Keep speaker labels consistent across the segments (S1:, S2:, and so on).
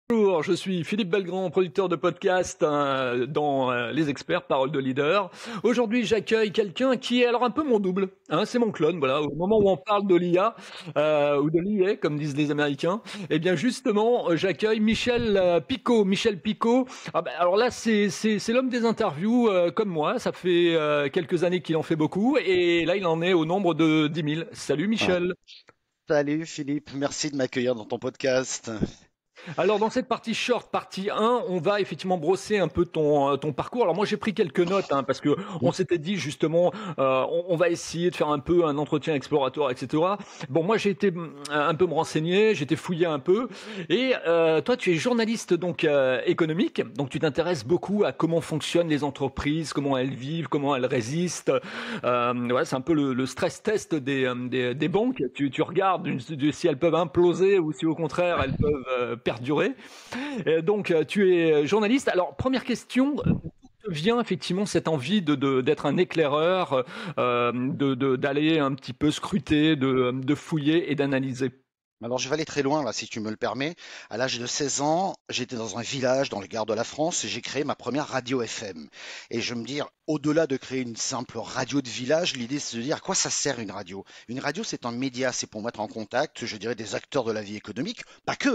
S1: Bonjour, je suis Philippe Belgrand, producteur de podcast dans Les Experts, Parole de Leader. Aujourd'hui, j'accueille quelqu'un qui est alors un peu mon double, c'est mon clone. Voilà, au moment où on parle de l'IA ou de l'IA, comme disent les Américains, eh bien justement, j'accueille Michel Picot. Michel Picot. Alors là, c'est l'homme des interviews comme moi. Ça fait quelques années qu'il en fait beaucoup, et là, il en est au nombre de 10 000. Salut
S2: Ah.
S1: Michel.
S2: Salut Philippe, merci de m'accueillir dans ton podcast.
S1: Alors dans cette partie short, partie 1, on va effectivement brosser un peu ton parcours. Alors moi j'ai pris quelques notes parce que on s'était dit justement on va essayer de faire un peu un entretien exploratoire, etc. Bon, moi j'ai été un peu me renseigner, j'ai été fouiller un peu, et toi tu es journaliste donc économique, donc tu t'intéresses beaucoup à comment fonctionnent les entreprises, comment elles vivent, comment elles résistent. Ouais, c'est un peu le stress test des banques. Tu regardes si elles peuvent imploser ou si au contraire elles peuvent perdurer. Donc, tu es journaliste. Alors, première question, d'où te vient effectivement cette envie d'être un éclaireur, d'aller un petit peu scruter, de fouiller et d'analyser?
S2: Alors je vais aller très loin là si tu me le permets. À l'âge de 16 ans, j'étais dans un village dans le Gard de la France et j'ai créé ma première radio FM. Et je me dis, au-delà de créer une simple radio de village, l'idée c'est de dire à quoi ça sert une radio. Une radio c'est un média, c'est pour mettre en contact, je dirais, des acteurs de la vie économique, pas que,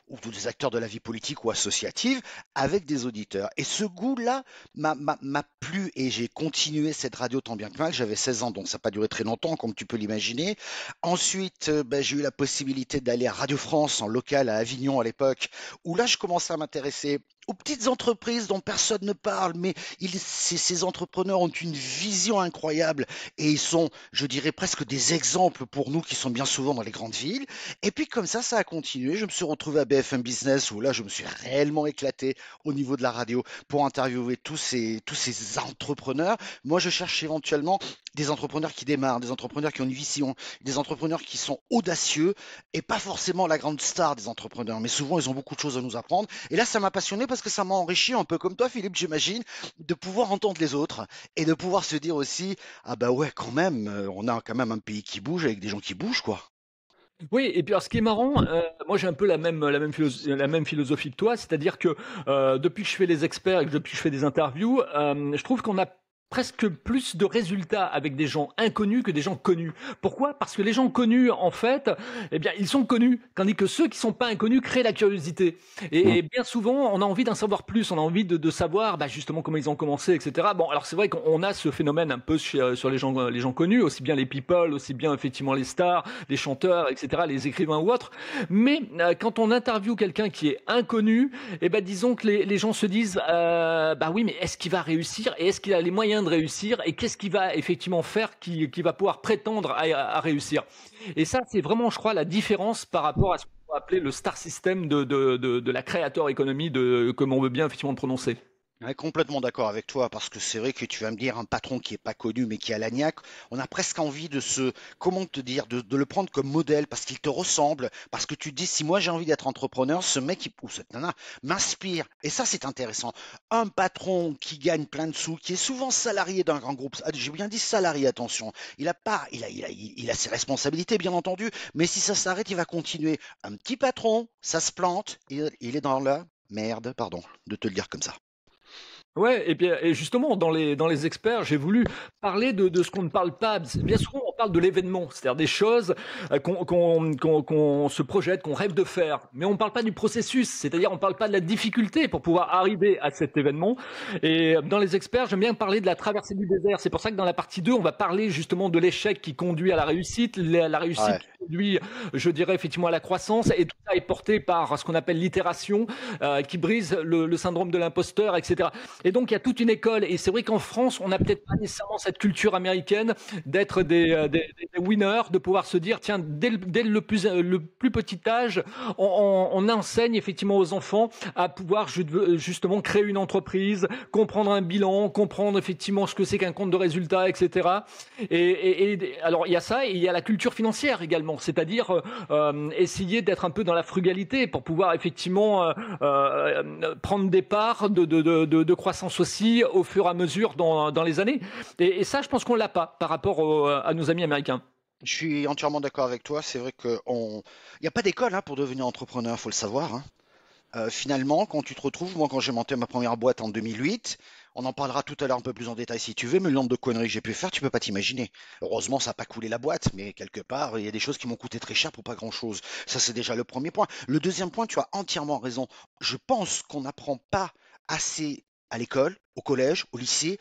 S2: ou des acteurs de la vie politique ou associative, avec des auditeurs. Et ce goût-là m'a plu et j'ai continué cette radio tant bien que mal. J'avais 16 ans, donc ça n'a pas duré très longtemps comme tu peux l'imaginer. Ensuite, j'ai eu la possibilité d'aller à Radio France en local à Avignon à l'époque, où là je commençais à m'intéresser aux petites entreprises dont personne ne parle, mais ces entrepreneurs ont une vision incroyable et ils sont, je dirais, presque des exemples pour nous qui sommes bien souvent dans les grandes villes. Et puis comme ça a continué. Je me suis retrouvé à BFM Business où là je me suis réellement éclaté au niveau de la radio pour interviewer tous ces entrepreneurs. Moi je cherche éventuellement des entrepreneurs qui démarrent, des entrepreneurs qui ont une vision, des entrepreneurs qui sont audacieux et pas forcément la grande star des entrepreneurs, mais souvent ils ont beaucoup de choses à nous apprendre. Et là, ça m'a passionné parce que ça m'a enrichi un peu comme toi, Philippe, j'imagine, de pouvoir entendre les autres et de pouvoir se dire aussi, ah bah ouais, quand même, on a quand même un pays qui bouge avec des gens qui bougent, quoi.
S1: Oui, et puis alors ce qui est marrant, moi j'ai un peu la même philosophie que toi, c'est-à-dire que depuis que je fais les experts et que depuis que je fais des interviews, je trouve qu'on a presque plus de résultats avec des gens inconnus que des gens connus. Pourquoi? Parce que les gens connus, en fait, eh bien, ils sont connus, tandis que ceux qui sont pas inconnus créent la curiosité. Et bien souvent, on a envie d'en savoir plus, on a envie de savoir justement comment ils ont commencé, etc. Bon, alors c'est vrai qu'on a ce phénomène un peu sur les gens connus, aussi bien les people, aussi bien effectivement les stars, les chanteurs, etc., les écrivains ou autres. Mais quand on interviewe quelqu'un qui est inconnu, disons que les gens se disent, oui, mais est-ce qu'il va réussir et est-ce qu'il a les moyens de réussir et qu'est-ce qu'il va effectivement faire qui va pouvoir prétendre à réussir. Et ça, c'est vraiment, je crois, la différence par rapport à ce qu'on peut appeler le star system de la créateur économie, comme on veut bien effectivement le prononcer.
S2: Ouais, complètement d'accord avec toi, parce que c'est vrai que tu vas me dire un patron qui est pas connu mais qui a l'agnac, on a presque envie comment te dire, de le prendre comme modèle parce qu'il te ressemble, parce que tu te dis si moi j'ai envie d'être entrepreneur, ce mec ou cette nana m'inspire. Et ça c'est intéressant. Un patron qui gagne plein de sous, qui est souvent salarié d'un grand groupe, j'ai bien dit salarié, attention, il a pas, il a ses responsabilités bien entendu, mais si ça s'arrête, il va continuer. Un petit patron, ça se plante, il est dans la merde, pardon de te le dire comme ça.
S1: Ouais, et justement, dans les experts, j'ai voulu parler de ce qu'on ne parle pas. Bien souvent, on parle de l'événement, c'est-à-dire des choses qu'on se projette, qu'on rêve de faire. Mais on ne parle pas du processus, c'est-à-dire on ne parle pas de la difficulté pour pouvoir arriver à cet événement. Et dans les experts, j'aime bien parler de la traversée du désert. C'est pour ça que dans la partie 2, on va parler justement de l'échec qui conduit à la réussite
S2: Ouais.
S1: qui conduit, je dirais, effectivement à la croissance. Et tout ça est porté par ce qu'on appelle l'itération, qui brise le syndrome de l'imposteur, etc. Et donc, il y a toute une école. Et c'est vrai qu'en France, on n'a peut-être pas nécessairement cette culture américaine d'être des winners, de pouvoir se dire, tiens, dès le plus petit âge, on enseigne effectivement aux enfants à pouvoir justement créer une entreprise, comprendre un bilan, comprendre effectivement ce que c'est qu'un compte de résultat, etc. Alors, il y a ça et il y a la culture financière également, c'est-à-dire essayer d'être un peu dans la frugalité pour pouvoir effectivement prendre des parts de croissance aussi au fur et à mesure dans les années. Et ça, je pense qu'on l'a pas par rapport à nos amis américains.
S2: Je suis entièrement d'accord avec toi. C'est vrai il n'y a pas d'école pour devenir entrepreneur, faut le savoir. Finalement, quand tu te retrouves, moi quand j'ai monté ma première boîte en 2008, on en parlera tout à l'heure un peu plus en détail si tu veux, mais le nombre de conneries que j'ai pu faire, tu peux pas t'imaginer. Heureusement, ça n'a pas coulé la boîte, mais quelque part, il y a des choses qui m'ont coûté très cher pour pas grand-chose. Ça, c'est déjà le premier point. Le deuxième point, tu as entièrement raison. Je pense qu'on n'apprend pas assez à l'école, au collège, au lycée,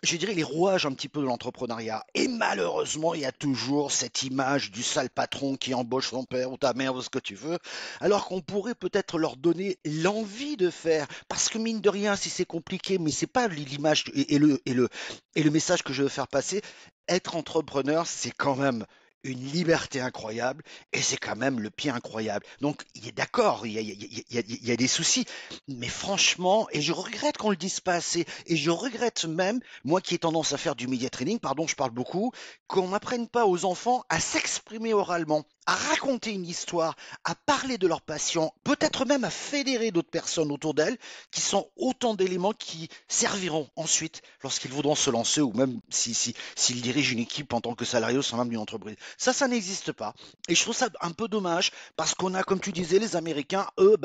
S2: je dirais les rouages un petit peu de l'entrepreneuriat. Et malheureusement, il y a toujours cette image du sale patron qui embauche son père ou ta mère ou ce que tu veux, alors qu'on pourrait peut-être leur donner l'envie de faire. Parce que mine de rien, si c'est compliqué, mais c'est pas l'image et le message que je veux faire passer, être entrepreneur, c'est quand même une liberté incroyable et c'est quand même le pied incroyable. Donc, il est d'accord, il y a des soucis, mais franchement, et je regrette qu'on le dise pas assez, et je regrette même, moi qui ai tendance à faire du media training, pardon, je parle beaucoup, qu'on n'apprenne pas aux enfants à s'exprimer oralement, à raconter une histoire, à parler de leurs passions, peut-être même à fédérer d'autres personnes autour d'elles, qui sont autant d'éléments qui serviront ensuite lorsqu'ils voudront se lancer ou même s'ils dirigent une équipe en tant que salarié au sein même d'une entreprise. Ça n'existe pas. Et je trouve ça un peu dommage parce qu'on a, comme tu disais, les Américains, eux,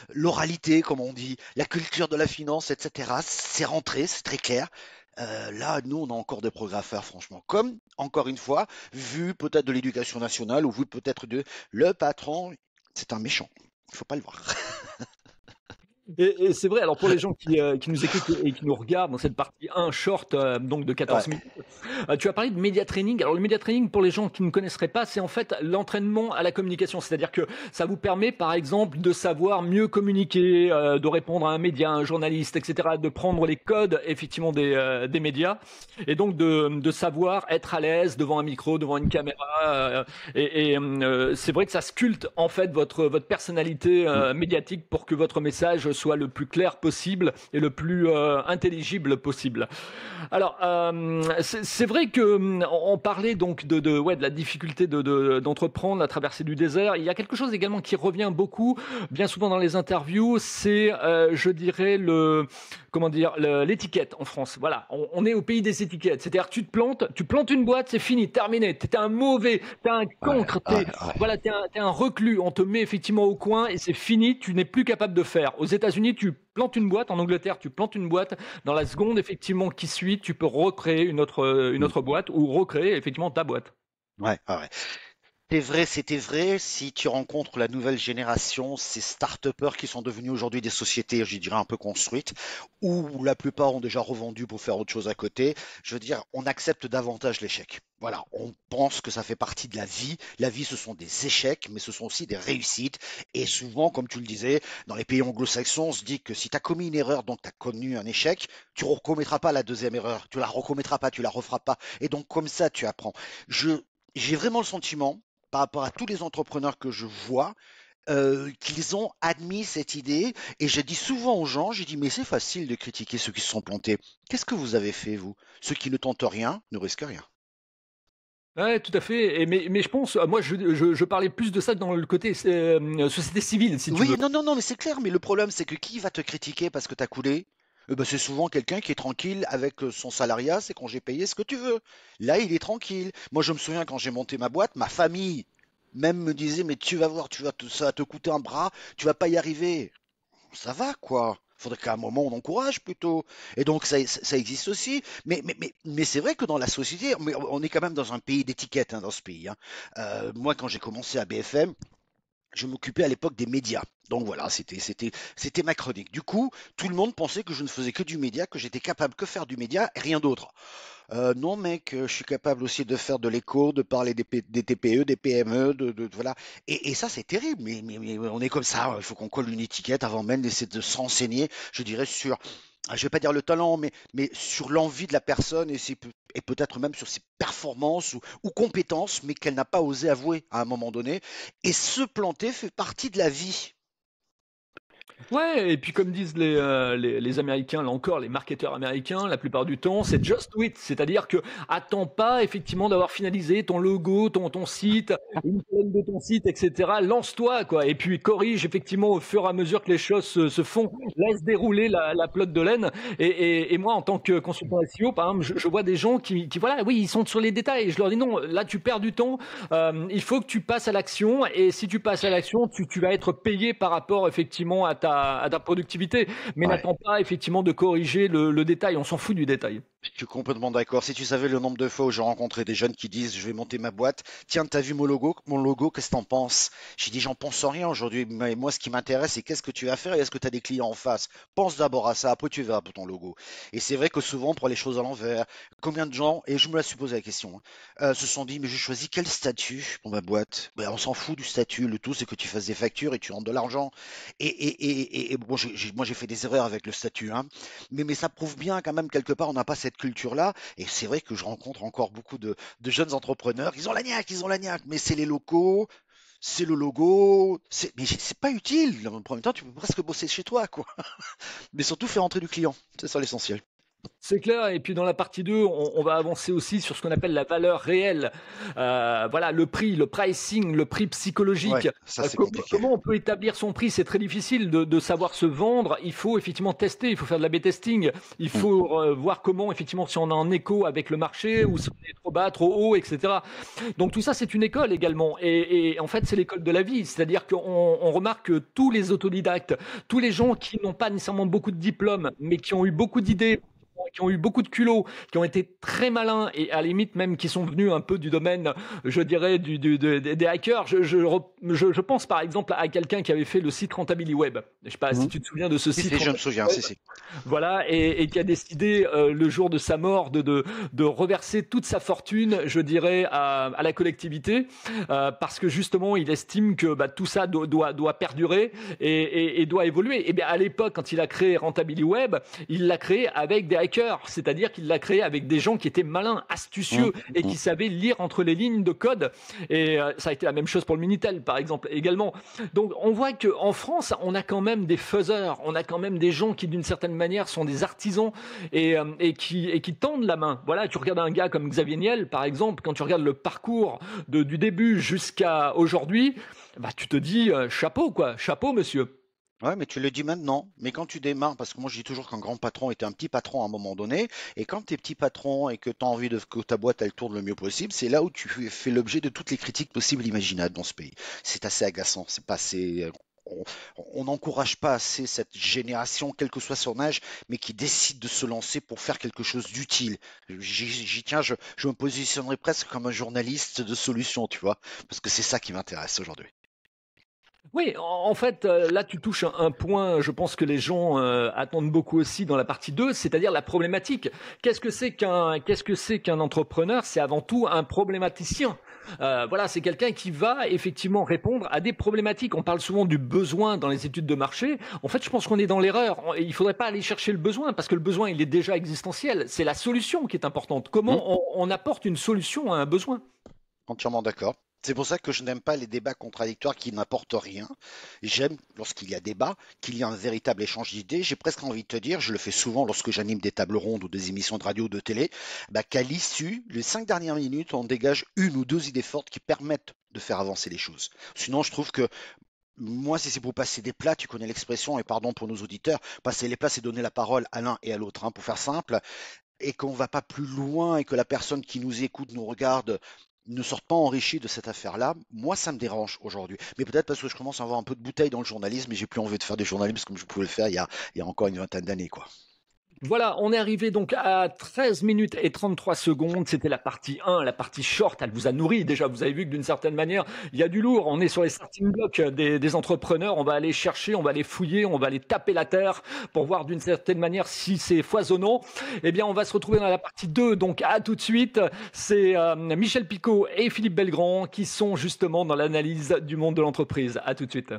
S2: l'oralité, comme on dit, la culture de la finance, etc. C'est rentré, c'est très clair. Là, nous, on a encore des progrès à faire, franchement. Comme, encore une fois, vu peut-être de l'éducation nationale ou vu peut-être de le patron, c'est un méchant. Il faut pas le voir.
S1: Et c'est vrai, alors pour les gens qui nous écoutent et qui nous regardent dans cette partie 1 short, donc de 14
S2: Ouais,
S1: minutes, tu as parlé de média training. Alors le média training, pour les gens qui ne connaisseraient pas, c'est en fait l'entraînement à la communication. C'est-à-dire que ça vous permet, par exemple, de savoir mieux communiquer, de répondre à un média, un journaliste, etc., de prendre les codes, effectivement, des médias, et donc de savoir être à l'aise devant un micro, devant une caméra. C'est vrai que ça sculpte, en fait, votre personnalité médiatique pour que votre message soit le plus clair possible et le plus intelligible possible. Alors, c'est vrai que on parlait donc de la difficulté d'entreprendre la traversée du désert. Il y a quelque chose également qui revient beaucoup, bien souvent dans les interviews, c'est, je dirais, comment dire, l'étiquette en France. Voilà, on est au pays des étiquettes. C'est-à-dire, tu plantes une boîte, c'est fini, terminé. T'es un mauvais, t'es un
S2: ouais,
S1: cancre,
S2: ouais, ouais.
S1: voilà, t'es un reclus. On te met effectivement au coin et c'est fini. Tu n'es plus capable de faire. Aux États-Unis, tu plantes une boîte. En Angleterre, tu plantes une boîte. Dans la seconde, effectivement, qui suit, tu peux recréer une
S2: Mm.
S1: autre boîte ou recréer effectivement ta boîte.
S2: Ouais, ouais, ouais. C'est vrai, c'était vrai. Si tu rencontres la nouvelle génération, ces start-upers qui sont devenus aujourd'hui des sociétés, je dirais, un peu construites, où la plupart ont déjà revendu pour faire autre chose à côté, je veux dire, on accepte davantage l'échec. Voilà, on pense que ça fait partie de la vie. La vie, ce sont des échecs, mais ce sont aussi des réussites. Et souvent, comme tu le disais, dans les pays anglo-saxons, on se dit que si tu as commis une erreur, donc tu as connu un échec, tu ne recommettras pas la deuxième erreur. Tu la recommettras pas, tu la referas pas. Et donc, comme ça, tu apprends. Je, j'ai vraiment le sentiment par rapport à tous les entrepreneurs que je vois, qu'ils ont admis cette idée. Et je dis souvent aux gens, j'ai dit, mais c'est facile de critiquer ceux qui se sont plantés. Qu'est-ce que vous avez fait, vous? Ceux qui ne tentent rien ne risquent rien.
S1: Ouais, tout à fait. Mais je pense, moi, je parlais plus de ça dans le côté société civile, si tu
S2: Oui,
S1: veux.
S2: non, non, non, mais c'est clair, mais le problème, c'est que qui va te critiquer parce que tu as coulé? C'est souvent quelqu'un qui est tranquille avec son salariat, ses congés payés, ce que tu veux. Là, il est tranquille. Moi, je me souviens quand j'ai monté ma boîte, ma famille même me disait, mais tu vas voir, ça va te coûter un bras, tu vas pas y arriver. Ça va, quoi. Faudrait qu'à un moment on encourage plutôt. Et donc ça existe aussi. Mais c'est vrai que dans la société, on est quand même dans un pays d'étiquette, hein, dans ce pays, hein. Moi, quand j'ai commencé à BFM, je m'occupais à l'époque des médias. Donc voilà, c'était ma chronique. Du coup, tout le monde pensait que je ne faisais que du média, que j'étais capable que faire du média et rien d'autre. Non, mec, je suis capable aussi de faire de l'écho, de parler des TPE, des PME, voilà. Et ça, c'est terrible. Mais on est comme ça. Il faut qu'on colle une étiquette avant même d'essayer de s'enseigner, je dirais, sur, je vais pas dire le talent, mais sur l'envie de la personne et peut-être même sur ses performances ou compétences, mais qu'elle n'a pas osé avouer à un moment donné. Et se planter fait partie de la vie.
S1: Ouais, et puis comme disent les Américains, là encore, les marketeurs américains, la plupart du temps, c'est just do it. C'est-à-dire que attends pas effectivement d'avoir finalisé ton logo, ton site, une colonne de ton site, etc. Lance-toi, quoi. Et puis corrige effectivement au fur et à mesure que les choses se font. Laisse dérouler la pelote de laine. Et moi, en tant que consultant SEO, par exemple, je vois des gens qui, voilà, oui, ils sont sur les détails. Et je leur dis non, là, tu perds du temps. Il faut que tu passes à l'action. Et si tu passes à l'action, tu vas être payé par rapport effectivement à ta productivité, mais
S2: Ouais.
S1: n'attends pas effectivement de corriger le détail. On s'en fout du détail.
S2: Je suis complètement d'accord. Si tu savais le nombre de fois où j'ai rencontré des jeunes qui disent je vais monter ma boîte, tiens, t'as vu mon logo? Mon logo, qu'est-ce que t'en penses? J'ai dit j'en pense rien aujourd'hui. Mais moi, ce qui m'intéresse, c'est qu'est-ce que tu vas faire et est-ce que tu as des clients en face? Pense d'abord à ça, après tu verras pour ton logo. Et c'est vrai que souvent on prend les choses à l'envers. Combien de gens, et je me la suis posé la question, se sont dit mais je choisis quel statut pour ma boîte? Ben, on s'en fout du statut. Le tout, c'est que tu fasses des factures et tu rentres de l'argent. Et bon, moi j'ai fait des erreurs avec le statut, hein. Mais ça prouve bien quand même quelque part, on n'a pas cette culture-là. Et c'est vrai que je rencontre encore beaucoup de jeunes entrepreneurs. Ils ont la niaque, mais c'est les locaux, c'est le logo. Mais c'est pas utile. Dans le premier temps, tu peux presque bosser chez toi, quoi. Mais surtout faire entrer du client. C'est ça l'essentiel.
S1: C'est clair, et puis dans la partie 2, on va avancer aussi sur ce qu'on appelle la valeur réelle. Voilà, le prix, le pricing, le prix
S2: Ouais,
S1: psychologique.
S2: ça c'est compliqué.
S1: Comment on peut établir son prix? C'est très difficile de savoir se vendre. Il faut effectivement tester, il faut faire de la B-testing. Il
S2: Mm.
S1: faut voir comment, effectivement, si on est en écho avec le marché ou si on est trop bas, trop haut, etc. Donc tout ça, c'est une école également. Et en fait, c'est l'école de la vie. C'est-à-dire qu'on remarque que tous les autodidactes, tous les gens qui n'ont pas nécessairement beaucoup de diplômes, mais qui ont eu beaucoup d'idées, qui ont eu beaucoup de culot, qui ont été très malins et à la limite même qui sont venus un peu du domaine, je dirais, des hackers. Je pense par exemple à quelqu'un qui avait fait le site Rentability Web. Je ne sais pas si
S2: Mhm.
S1: tu te souviens de ce
S2: Si,
S1: site
S2: si, je me
S1: Rentability
S2: souviens,
S1: Web.
S2: si, si.
S1: Voilà, et qui a décidé le jour de sa mort de reverser toute sa fortune, je dirais, à la collectivité, parce que justement, il estime que tout ça doit perdurer et doit évoluer. Et bien, à l'époque, quand il a créé Rentability Web, il l'a créé avec des hackers, c'est-à-dire qu'il l'a créé avec des gens qui étaient malins,
S2: Mm,
S1: astucieux et
S2: mm.
S1: qui savaient lire entre les lignes de code. Et ça a été la même chose pour le Minitel, par exemple, également. Donc, on voit qu'en France, on a quand même des faiseurs, on a quand même des gens qui, d'une certaine manière, sont des artisans et qui tendent la main. Voilà, tu regardes un gars comme Xavier Niel, par exemple, quand tu regardes le parcours du début jusqu'à aujourd'hui, tu te dis chapeau, quoi, chapeau, monsieur.
S2: Ouais, mais tu le dis maintenant. Mais quand tu démarres, parce que moi je dis toujours qu'un grand patron était un petit patron à un moment donné, et quand tu es petit patron et que tu as envie que ta boîte elle tourne le mieux possible, c'est là où tu fais l'objet de toutes les critiques possibles et imaginables dans ce pays. C'est assez agaçant, c'est pas assez. On on n'encourage pas assez cette génération, quel que soit son âge, mais qui décide de se lancer pour faire quelque chose d'utile. J'y tiens, je me positionnerai presque comme un journaliste de solution, tu vois, parce que c'est ça qui m'intéresse aujourd'hui.
S1: Oui, en fait, là, tu touches un point, je pense que les gens attendent beaucoup aussi dans la partie 2, c'est-à-dire la problématique. Qu'est-ce que c'est qu'un entrepreneur? C'est avant tout un problématicien. Voilà, c'est quelqu'un qui va effectivement répondre à des problématiques. On parle souvent du besoin dans les études de marché. En fait, je pense qu'on est dans l'erreur. Il faudrait pas aller chercher le besoin parce que le besoin, il est déjà existentiel. C'est la solution qui est importante.
S2: Hmm.
S1: Comment on apporte une solution à un besoin?
S2: Entièrement d'accord. C'est pour ça que je n'aime pas les débats contradictoires qui n'apportent rien. J'aime, lorsqu'il y a débat, qu'il y ait un véritable échange d'idées. J'ai presque envie de te dire, je le fais souvent lorsque j'anime des tables rondes ou des émissions de radio ou de télé, qu'à l'issue, les 5 dernières minutes, on dégage une ou deux idées fortes qui permettent de faire avancer les choses. Sinon, je trouve que moi, si c'est pour passer des plats, tu connais l'expression, et pardon pour nos auditeurs, passer les plats, c'est donner la parole à l'un et à l'autre, hein, pour faire simple, et qu'on va pas plus loin et que la personne qui nous écoute, nous regarde, ne sorte pas enrichi de cette affaire-là, moi ça me dérange aujourd'hui. Mais peut-être parce que je commence à avoir un peu de bouteille dans le journalisme et j'ai plus envie de faire du journalisme comme je pouvais le faire il y a encore une vingtaine d'années, quoi.
S1: Voilà, on est arrivé donc à 13 minutes et 33 secondes. C'était la partie 1, la partie short. Elle vous a nourri. Déjà, vous avez vu que d'une certaine manière, il y a du lourd. On est sur les starting blocks des entrepreneurs. On va aller chercher, on va aller fouiller, on va aller taper la terre pour voir d'une certaine manière si c'est foisonnant. Eh bien, on va se retrouver dans la partie 2. Donc, à tout de suite. C'est Michel Picot et Philippe Belgrand qui sont justement dans l'analyse du monde de l'entreprise. À tout de suite.